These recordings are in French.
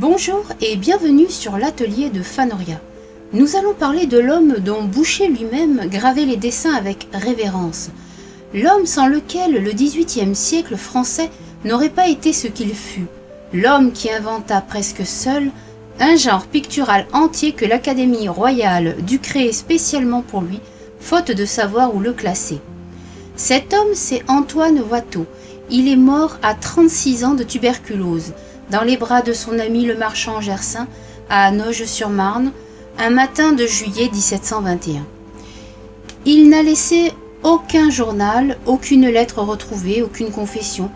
Bonjour et bienvenue sur l'atelier de Fanoria. Nous allons parler de l'homme dont Boucher lui-même gravait les dessins avec révérence. L'homme sans lequel le XVIIIe siècle français n'aurait pas été ce qu'il fut. L'homme qui inventa presque seul un genre pictural entier que l'Académie royale dut créer spécialement pour lui, faute de savoir où le classer. Cet homme, c'est Antoine Watteau. Il est mort à 36 ans de tuberculose, dans les bras de son ami le marchand Gersaint, à Nogent-sur-Marne, un matin de juillet 1721. Il n'a laissé aucun journal, aucune lettre retrouvée, aucune confession.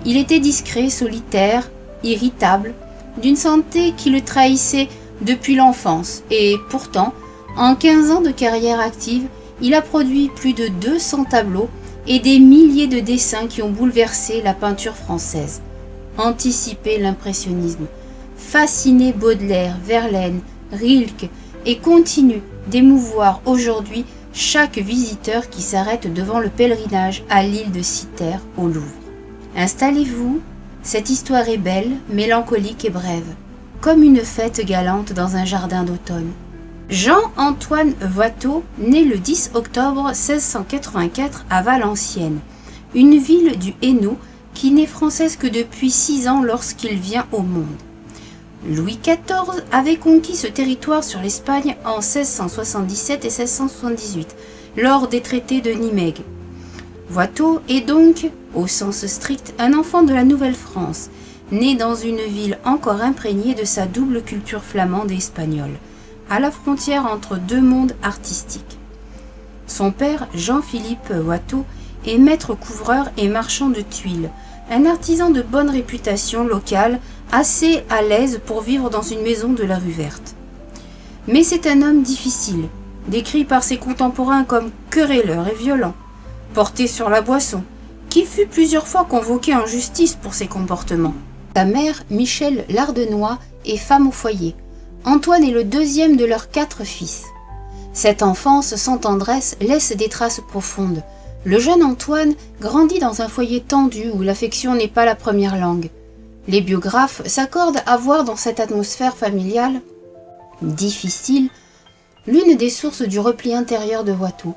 Il était discret, solitaire, irritable, d'une santé qui le trahissait depuis l'enfance, et pourtant, en 15 ans de carrière active, il a produit plus de 200 tableaux et des milliers de dessins qui ont bouleversé la peinture française, anticipé l'impressionnisme, fasciné Baudelaire, Verlaine, Rilke et continue d'émouvoir aujourd'hui chaque visiteur qui s'arrête devant le pèlerinage à l'île de Cythère au Louvre. Installez-vous, cette histoire est belle, mélancolique et brève, comme une fête galante dans un jardin d'automne. Jean-Antoine Watteau naît le 10 octobre 1684 à Valenciennes, une ville du Hainaut qui n'est française que depuis 6 ans lorsqu'il vient au monde. Louis XIV avait conquis ce territoire sur l'Espagne en 1677 et 1678, lors des traités de Nimègue. Watteau est donc, au sens strict, un enfant de la Nouvelle-France, né dans une ville encore imprégnée de sa double culture flamande et espagnole, à la frontière entre deux mondes artistiques. Son père, Jean-Philippe Watteau, est maître couvreur et marchand de tuiles, un artisan de bonne réputation locale, assez à l'aise pour vivre dans une maison de la rue Verte. Mais c'est un homme difficile, décrit par ses contemporains comme querelleur et violent, porté sur la boisson, qui fut plusieurs fois convoqué en justice pour ses comportements. Sa mère, Michel Lardenois, est femme au foyer. Antoine est le deuxième de leurs 4 fils. Cette enfance sans tendresse laisse des traces profondes. Le jeune Antoine grandit dans un foyer tendu où l'affection n'est pas la première langue. Les biographes s'accordent à voir dans cette atmosphère familiale difficile l'une des sources du repli intérieur de Watteau,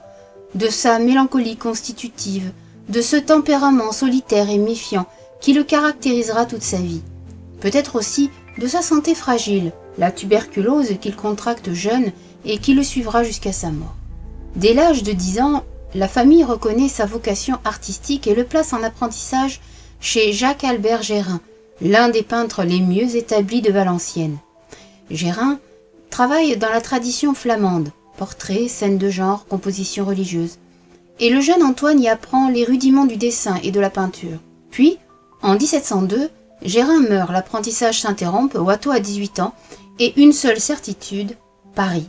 de sa mélancolie constitutive, de ce tempérament solitaire et méfiant qui le caractérisera toute sa vie. Peut-être aussi de sa santé fragile, la tuberculose qu'il contracte jeune et qui le suivra jusqu'à sa mort. Dès l'âge de 10 ans, la famille reconnaît sa vocation artistique et le place en apprentissage chez Jacques-Albert Gérin, l'un des peintres les mieux établis de Valenciennes. Gérin travaille dans la tradition flamande, portraits, scènes de genre, compositions religieuses. Et le jeune Antoine y apprend les rudiments du dessin et de la peinture. Puis, en 1702, Gérin meurt, l'apprentissage s'interrompt, Watteau a 18 ans, et une seule certitude, Paris.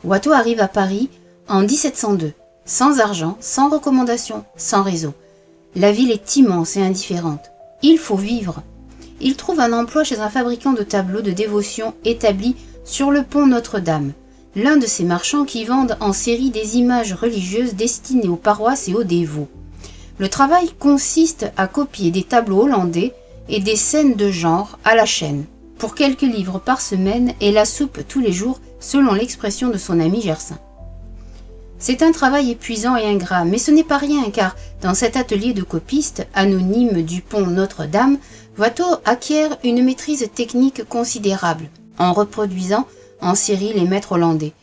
Watteau arrive à Paris en 1702, sans argent, sans recommandation, sans réseau. La ville est immense et indifférente. Il faut vivre. Il trouve un emploi chez un fabricant de tableaux de dévotion établi sur le pont Notre-Dame, l'un de ces marchands qui vendent en série des images religieuses destinées aux paroisses et aux dévots. Le travail consiste à copier des tableaux hollandais et des scènes de genre à la chaîne, pour quelques livres par semaine et la soupe tous les jours, selon l'expression de son ami Gersaint. C'est un travail épuisant et ingrat, mais ce n'est pas rien, car dans cet atelier de copiste, anonyme du pont Notre-Dame, Watteau acquiert une maîtrise technique considérable, en reproduisant en série les maîtres hollandais.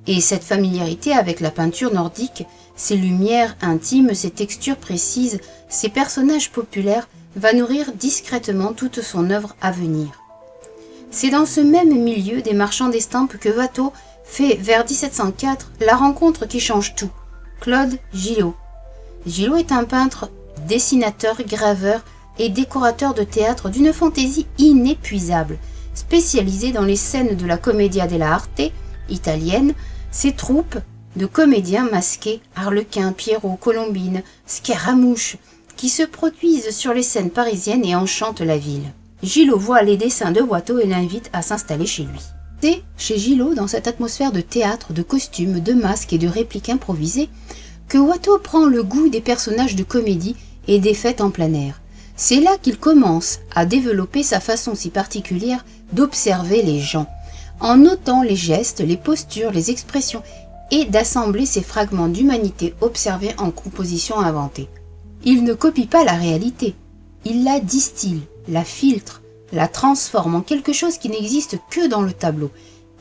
Et cette familiarité avec la peinture nordique, ses lumières intimes, ses textures précises, ses personnages populaires, va nourrir discrètement toute son œuvre à venir. C'est dans ce même milieu des marchands d'estampes que Watteau fait vers 1704 la rencontre qui change tout, Claude Gillot. Gillot est un peintre, dessinateur, graveur et décorateur de théâtre d'une fantaisie inépuisable, spécialisé dans les scènes de la Commedia dell'arte italienne, ses troupes de comédiens masqués, Harlequin, Pierrot, Colombine, Scaramouche, qui se produisent sur les scènes parisiennes et enchantent la ville. Gillot voit les dessins de Watteau et l'invite à s'installer chez lui. C'est chez Gillot, dans cette atmosphère de théâtre, de costumes, de masques et de répliques improvisées, que Watteau prend le goût des personnages de comédie et des fêtes en plein air. C'est là qu'il commence à développer sa façon si particulière d'observer les gens, en notant les gestes, les postures, les expressions, et d'assembler ces fragments d'humanité observés en composition inventée. Il ne copie pas la réalité, il la distille, la filtre, la transforme en quelque chose qui n'existe que dans le tableau,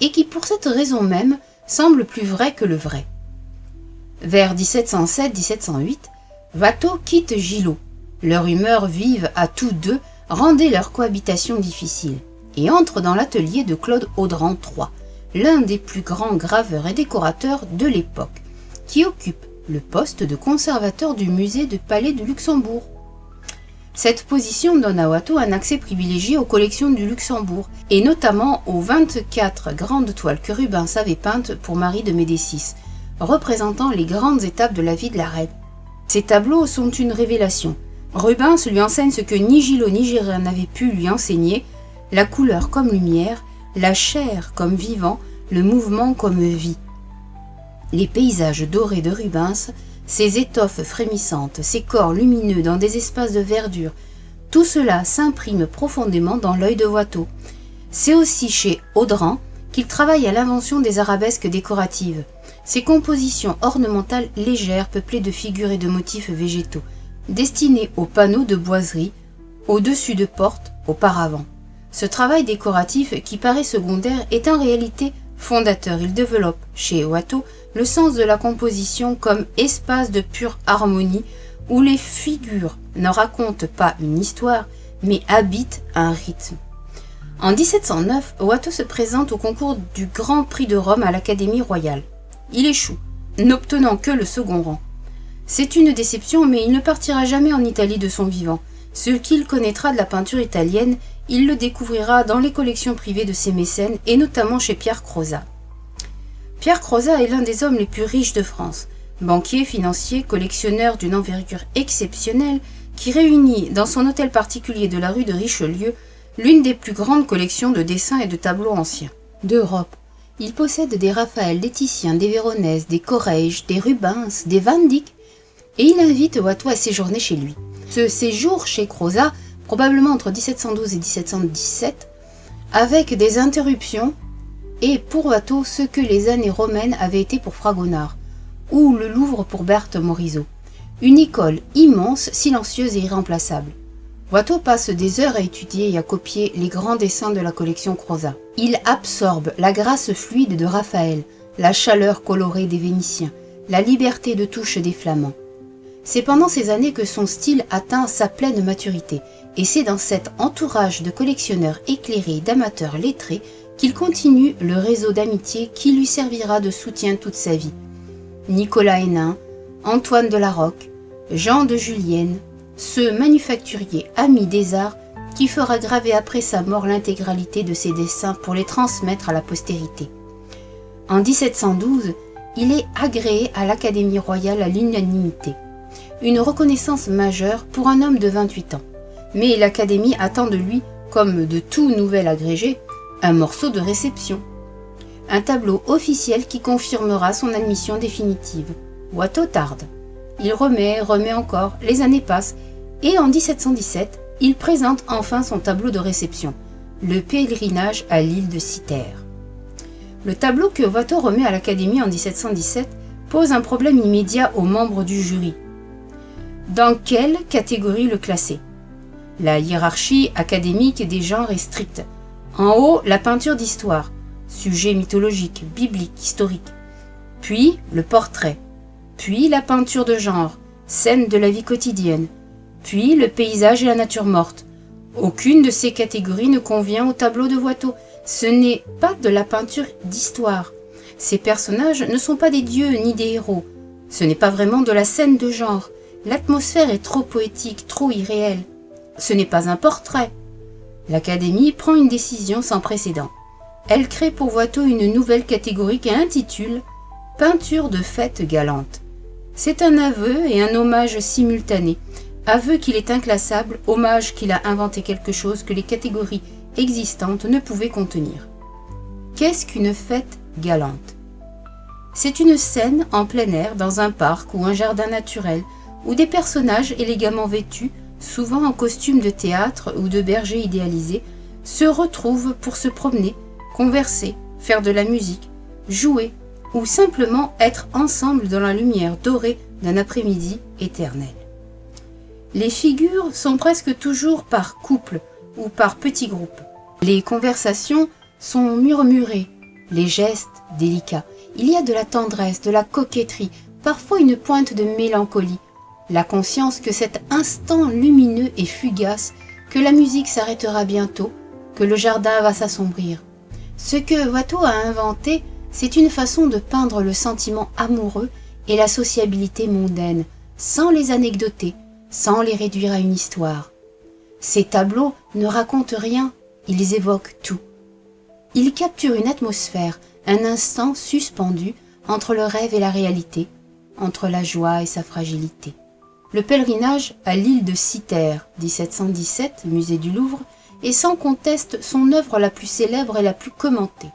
et qui pour cette raison même semble plus vrai que le vrai. Vers 1707-1708, Watteau quitte Gillot. Leur humeur vive à tous deux rendait leur cohabitation difficile, et entre dans l'atelier de Claude Audran III, l'un des plus grands graveurs et décorateurs de l'époque, qui occupe le poste de conservateur du musée du Palais de Luxembourg. Cette position donne à Watteau un accès privilégié aux collections du Luxembourg, et notamment aux 24 grandes toiles que Rubens avait peintes pour Marie de Médicis, représentant les grandes étapes de la vie de la reine. Ces tableaux sont une révélation. Rubens lui enseigne ce que ni Gillot ni Gérin n'avaient pu lui enseigner, la couleur comme lumière, la chair comme vivant, le mouvement comme vie. Les paysages dorés de Rubens, ces étoffes frémissantes, ces corps lumineux dans des espaces de verdure, tout cela s'imprime profondément dans l'œil de Watteau. C'est aussi chez Audran qu'il travaille à l'invention des arabesques décoratives, ces compositions ornementales légères peuplées de figures et de motifs végétaux, destinées aux panneaux de boiserie, au-dessus de portes, au paravent. Ce travail décoratif, qui paraît secondaire, est en réalité fondateur. Il développe, chez Watteau, le sens de la composition comme espace de pure harmonie, où les figures ne racontent pas une histoire, mais habitent un rythme. En 1709, Watteau se présente au concours du Grand Prix de Rome à l'Académie royale. Il échoue, n'obtenant que le second rang. C'est une déception, mais il ne partira jamais en Italie de son vivant. Ce qu'il connaîtra de la peinture italienne, il le découvrira dans les collections privées de ses mécènes, et notamment chez Pierre Crozat. Pierre Crozat est l'un des hommes les plus riches de France, banquier, financier, collectionneur d'une envergure exceptionnelle, qui réunit dans son hôtel particulier de la rue de Richelieu l'une des plus grandes collections de dessins et de tableaux anciens d'Europe. Il possède des Raphaël, des Titien, des Véronèse, des Corrège, des Rubens, des Van Dyck, et il invite Watteau à séjourner chez lui. Ce séjour chez Crozat, probablement entre 1712 et 1717, avec des interruptions, est pour Watteau ce que les années romaines avaient été pour Fragonard, ou le Louvre pour Berthe Morisot. Une école immense, silencieuse et irremplaçable. Watteau passe des heures à étudier et à copier les grands dessins de la collection Crozat. Il absorbe la grâce fluide de Raphaël, la chaleur colorée des Vénitiens, la liberté de touche des Flamands. C'est pendant ces années que son style atteint sa pleine maturité, et c'est dans cet entourage de collectionneurs éclairés et d'amateurs lettrés qu'il continue le réseau d'amitié qui lui servira de soutien toute sa vie. Nicolas Hénin, Antoine de la Rocque, Jean de Julienne, ce manufacturier ami des arts qui fera graver après sa mort l'intégralité de ses dessins pour les transmettre à la postérité. En 1712, il est agréé à l'Académie royale à l'unanimité. Une reconnaissance majeure pour un homme de 28 ans. Mais l'Académie attend de lui, comme de tout nouvel agrégé, un morceau de réception. Un tableau officiel qui confirmera son admission définitive. Watteau tarde. Il remet encore, les années passent, et en 1717, il présente enfin son tableau de réception, le pèlerinage à l'île de Cythère. Le tableau que Watteau remet à l'Académie en 1717 pose un problème immédiat aux membres du jury. Dans quelle catégorie le classer? La hiérarchie académique des genres est stricte. En haut, la peinture d'histoire, sujet mythologique, biblique, historique. Puis le portrait. Puis la peinture de genre, scène de la vie quotidienne. Puis le paysage et la nature morte. Aucune de ces catégories ne convient au tableau de Watteau. Ce n'est pas de la peinture d'histoire. Ces personnages ne sont pas des dieux ni des héros. Ce n'est pas vraiment de la scène de genre. L'atmosphère est trop poétique, trop irréelle. Ce n'est pas un portrait. L'Académie prend une décision sans précédent. Elle crée pour Watteau une nouvelle catégorie qu'elle intitule « Peinture de fête galante ». C'est un aveu et un hommage simultanés. Aveu qu'il est inclassable, hommage qu'il a inventé quelque chose que les catégories existantes ne pouvaient contenir. Qu'est-ce qu'une fête galante? C'est une scène en plein air dans un parc ou un jardin naturel où des personnages élégamment vêtus, souvent en costume de théâtre ou de berger idéalisé, se retrouvent pour se promener, converser, faire de la musique, jouer ou simplement être ensemble dans la lumière dorée d'un après-midi éternel. Les figures sont presque toujours par couple ou par petits groupes. Les conversations sont murmurées, les gestes délicats. Il y a de la tendresse, de la coquetterie, parfois une pointe de mélancolie, la conscience que cet instant lumineux est fugace, que la musique s'arrêtera bientôt, que le jardin va s'assombrir. Ce que Watteau a inventé, c'est une façon de peindre le sentiment amoureux et la sociabilité mondaine, sans les anecdoter, sans les réduire à une histoire. Ces tableaux ne racontent rien, ils évoquent tout. Ils capturent une atmosphère, un instant suspendu entre le rêve et la réalité, entre la joie et sa fragilité. Le pèlerinage à l'île de Cythère, 1717, musée du Louvre, est sans conteste son œuvre la plus célèbre et la plus commentée.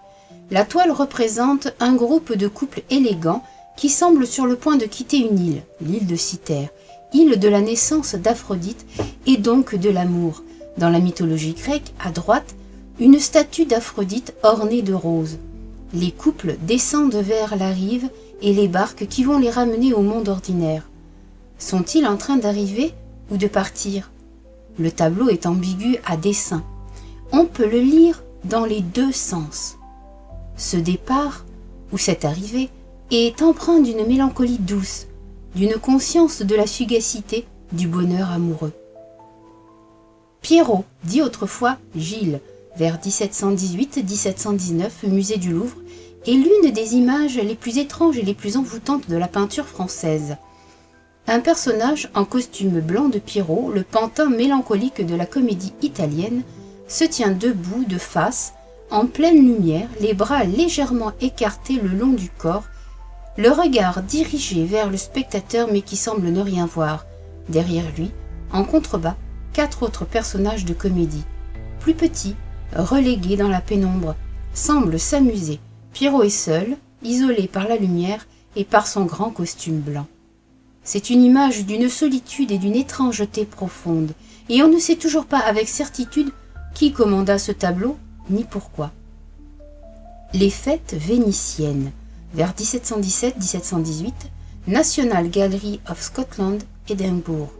La toile représente un groupe de couples élégants qui semblent sur le point de quitter une île, l'île de Cythère, île de la naissance d'Aphrodite et donc de l'amour. Dans la mythologie grecque, à droite, une statue d'Aphrodite ornée de roses. Les couples descendent vers la rive et les barques qui vont les ramener au monde ordinaire. Sont-ils en train d'arriver ou de partir? Le tableau est ambigu à dessein. On peut le lire dans les deux sens. Ce départ, ou cette arrivée, est empreint d'une mélancolie douce, d'une conscience de la fugacité du bonheur amoureux. Pierrot, dit autrefois Gilles, vers 1718-1719, musée du Louvre, est l'une des images les plus étranges et les plus envoûtantes de la peinture française. Un personnage en costume blanc de Pierrot, le pantin mélancolique de la comédie italienne, se tient debout de face, en pleine lumière, les bras légèrement écartés le long du corps, le regard dirigé vers le spectateur mais qui semble ne rien voir. Derrière lui, en contrebas, 4 autres personnages de comédie, plus petits, relégués dans la pénombre, semblent s'amuser. Pierrot est seul, isolé par la lumière et par son grand costume blanc. C'est une image d'une solitude et d'une étrangeté profonde, et on ne sait toujours pas avec certitude qui commanda ce tableau, ni pourquoi. Les fêtes vénitiennes, vers 1717-1718, National Gallery of Scotland, Édimbourg,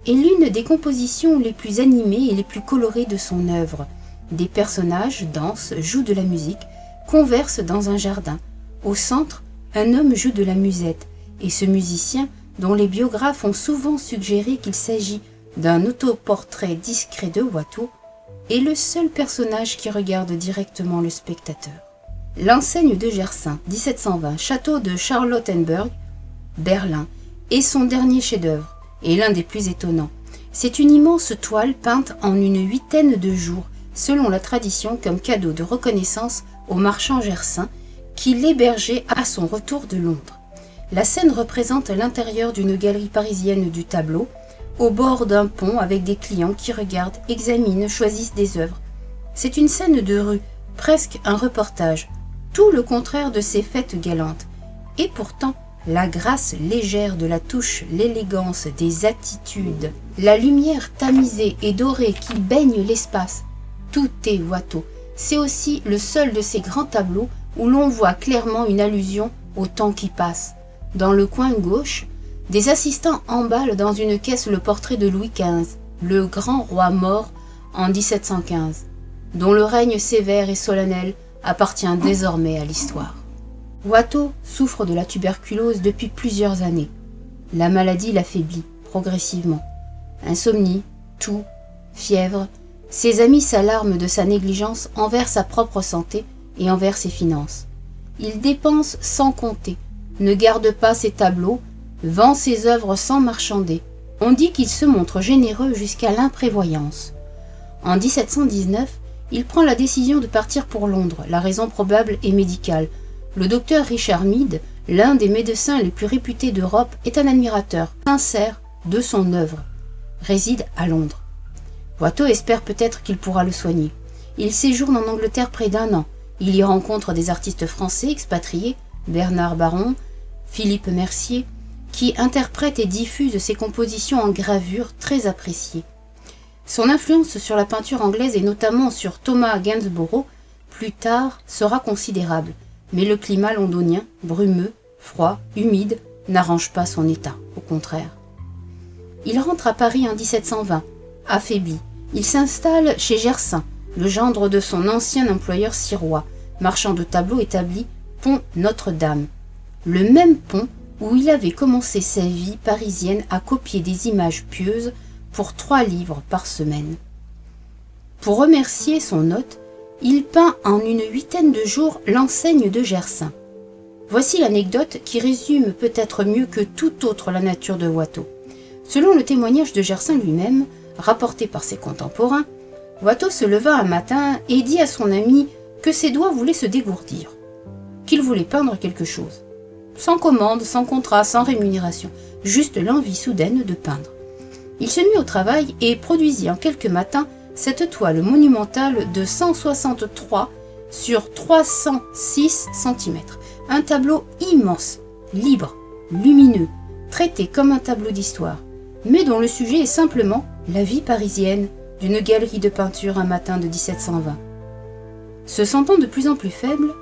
est l'une des compositions les plus animées et les plus colorées de son œuvre. Des personnages dansent, jouent de la musique, conversent dans un jardin. Au centre, un homme joue de la musette, et ce musicien, dont les biographes ont souvent suggéré qu'il s'agit d'un autoportrait discret de Watteau, est le seul personnage qui regarde directement le spectateur. L'enseigne de Gersaint, 1720, château de Charlottenburg, Berlin, est son dernier chef-d'œuvre, et l'un des plus étonnants. C'est une immense toile peinte en une 8aine de jours, selon la tradition comme cadeau de reconnaissance au marchand Gersaint, qui l'hébergeait à son retour de Londres. La scène représente l'intérieur d'une galerie parisienne du tableau, au bord d'un pont avec des clients qui regardent, examinent, choisissent des œuvres. C'est une scène de rue, presque un reportage, tout le contraire de ces fêtes galantes. Et pourtant, la grâce légère de la touche, l'élégance des attitudes, la lumière tamisée et dorée qui baigne l'espace, tout est Watteau. C'est aussi le seul de ces grands tableaux où l'on voit clairement une allusion au temps qui passe. Dans le coin gauche, des assistants emballent dans une caisse le portrait de Louis XV, le grand roi mort en 1715, dont le règne sévère et solennel appartient désormais à l'histoire. Watteau souffre de la tuberculose depuis plusieurs années. La maladie l'affaiblit progressivement. Insomnie, toux, fièvre, ses amis s'alarment de sa négligence envers sa propre santé et envers ses finances. Il dépense sans compter, ne garde pas ses tableaux, vend ses œuvres sans marchander. On dit qu'il se montre généreux jusqu'à l'imprévoyance. En 1719, il prend la décision de partir pour Londres. La raison probable est médicale. Le docteur Richard Mead, l'un des médecins les plus réputés d'Europe, est un admirateur sincère de son œuvre. Réside à Londres. Watteau espère peut-être qu'il pourra le soigner. Il séjourne en Angleterre près d'1 an. Il y rencontre des artistes français expatriés, Bernard Baron, Philippe Mercier, qui interprètent et diffusent ses compositions en gravure très appréciées. Son influence sur la peinture anglaise et notamment sur Thomas Gainsborough, plus tard, sera considérable, mais le climat londonien, brumeux, froid, humide, n'arrange pas son état, au contraire. Il rentre à Paris en 1720, affaibli. Il s'installe chez Gersaint, le gendre de son ancien employeur sirois, marchand de tableaux établi pont Notre-Dame, le même pont où il avait commencé sa vie parisienne à copier des images pieuses pour 3 livres par semaine. Pour remercier son hôte, il peint en une 8aine de jours l'enseigne de Gersaint. Voici l'anecdote qui résume peut-être mieux que tout autre la nature de Watteau. Selon le témoignage de Gersaint lui-même, rapporté par ses contemporains, Watteau se leva un matin et dit à son ami que ses doigts voulaient se dégourdir, qu'il voulait peindre quelque chose. Sans commande, sans contrat, sans rémunération, juste l'envie soudaine de peindre. Il se mit au travail et produisit en quelques matins cette toile monumentale de 163 sur 306 cm. Un tableau immense, libre, lumineux, traité comme un tableau d'histoire, mais dont le sujet est simplement la vie parisienne d'une galerie de peinture un matin de 1720. Se sentant de plus en plus faible,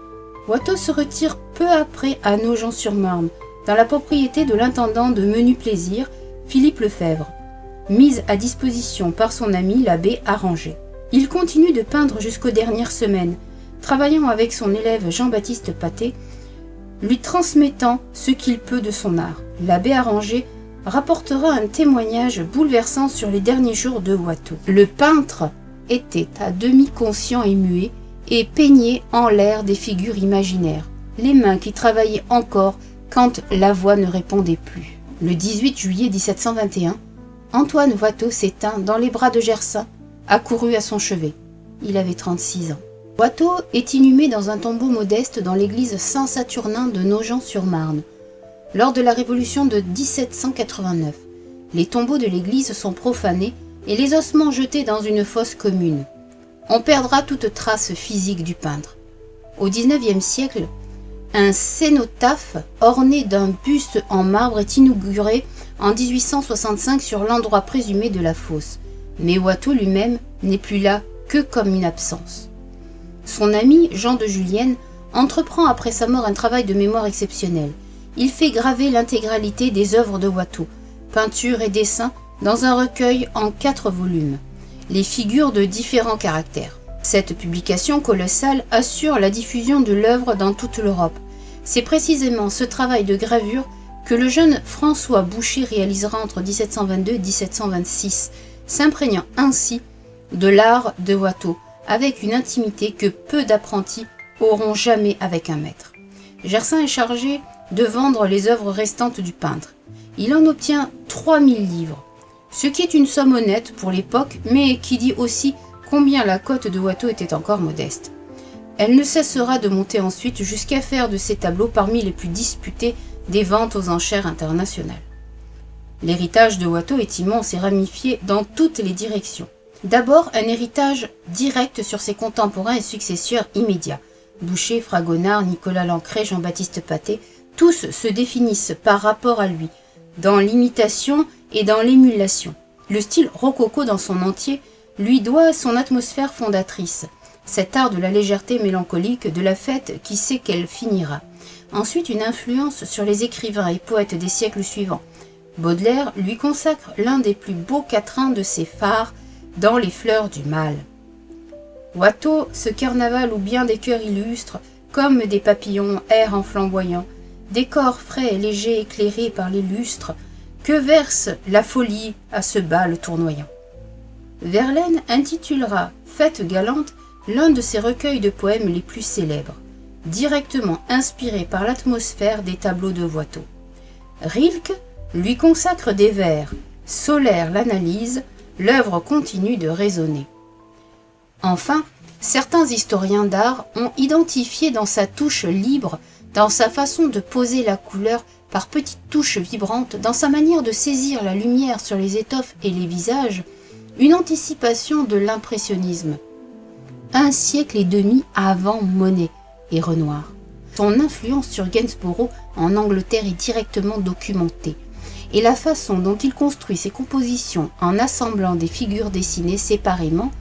Watteau se retire peu après à Nogent-sur-Marne, dans la propriété de l'intendant de Menu Plaisir, Philippe Lefebvre, mise à disposition par son ami l'abbé Arranger. Il continue de peindre jusqu'aux dernières semaines, travaillant avec son élève Jean-Baptiste Pathé, lui transmettant ce qu'il peut de son art. L'abbé Arranger rapportera un témoignage bouleversant sur les derniers jours de Watteau. Le peintre était à demi conscient et muet, et peignait en l'air des figures imaginaires, les mains qui travaillaient encore quand la voix ne répondait plus. Le 18 juillet 1721, Antoine Watteau s'éteint dans les bras de Gersaint, accouru à son chevet. Il avait 36 ans. Watteau est inhumé dans un tombeau modeste dans l'église Saint-Saturnin de Nogent-sur-Marne. Lors de la Révolution de 1789, les tombeaux de l'église sont profanés et les ossements jetés dans une fosse commune. On perdra toute trace physique du peintre. Au XIXe siècle, un cénotaphe orné d'un buste en marbre est inauguré en 1865 sur l'endroit présumé de la fosse, mais Watteau lui-même n'est plus là que comme une absence. Son ami Jean de Julienne entreprend après sa mort un travail de mémoire exceptionnel. Il fait graver l'intégralité des œuvres de Watteau, peintures et dessins, dans un recueil en 4 volumes. Les figures de différents caractères. Cette publication colossale assure la diffusion de l'œuvre dans toute l'Europe. C'est précisément ce travail de gravure que le jeune François Boucher réalisera entre 1722 et 1726, s'imprégnant ainsi de l'art de Watteau, avec une intimité que peu d'apprentis auront jamais avec un maître. Gersaint est chargé de vendre les œuvres restantes du peintre. Il en obtient 3000 livres. Ce qui est une somme honnête pour l'époque, mais qui dit aussi combien la cote de Watteau était encore modeste. Elle ne cessera de monter ensuite jusqu'à faire de ses tableaux parmi les plus disputés des ventes aux enchères internationales. L'héritage de Watteau est immense et ramifié dans toutes les directions. D'abord, un héritage direct sur ses contemporains et successeurs immédiats. Boucher, Fragonard, Nicolas Lancret, Jean-Baptiste Pathé, tous se définissent par rapport à lui, dans l'imitation et dans l'émulation. Le style rococo dans son entier lui doit son atmosphère fondatrice, cet art de la légèreté mélancolique, de la fête qui sait qu'elle finira. Ensuite, une influence sur les écrivains et poètes des siècles suivants. Baudelaire lui consacre l'un des plus beaux quatrains de ses phares, dans les fleurs du mal. Watteau, ce carnaval où bien des cœurs illustres, comme des papillons, errent en flamboyant, décors frais et légers éclairés par les lustres, que verse la folie à ce bal tournoyant. Verlaine intitulera « Fête galante » l'un de ses recueils de poèmes les plus célèbres, directement inspiré par l'atmosphère des tableaux de Watteau. Rilke lui consacre des vers, Solaire l'analyse, l'œuvre continue de raisonner. Enfin, certains historiens d'art ont identifié dans sa touche libre, dans sa façon de poser la couleur par petites touches vibrantes, dans sa manière de saisir la lumière sur les étoffes et les visages, une anticipation de l'impressionnisme. Un siècle et demi avant Monet et Renoir. Son influence sur Gainsborough en Angleterre est directement documentée. et la façon dont il construit ses compositions en assemblant des figures dessinées séparément,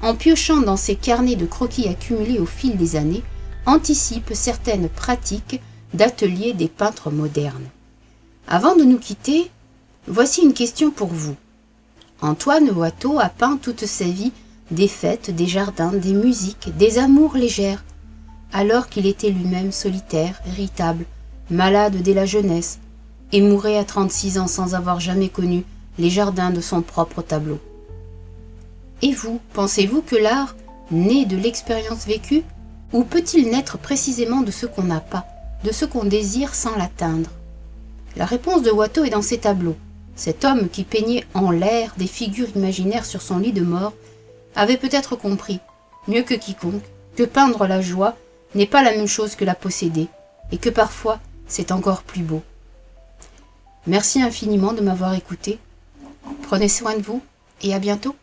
en piochant dans ses carnets de croquis accumulés au fil des années, anticipe certaines pratiques d'atelier des peintres modernes. Avant de nous quitter, voici une question pour vous. Antoine Watteau a peint toute sa vie des fêtes, des jardins, des musiques, des amours légères, alors qu'il était lui-même solitaire, irritable, malade dès la jeunesse, et mourait à 36 ans sans avoir jamais connu les jardins de son propre tableau. Et vous, pensez-vous que l'art naît de l'expérience vécue, ou peut-il naître précisément de ce qu'on n'a pas, de ce qu'on désire sans l'atteindre? La réponse de Watteau est dans ses tableaux. Cet homme qui peignait en l'air des figures imaginaires sur son lit de mort avait peut-être compris, mieux que quiconque, que peindre la joie n'est pas la même chose que la posséder, et que parfois c'est encore plus beau. Merci infiniment de m'avoir écouté. Prenez soin de vous et à bientôt.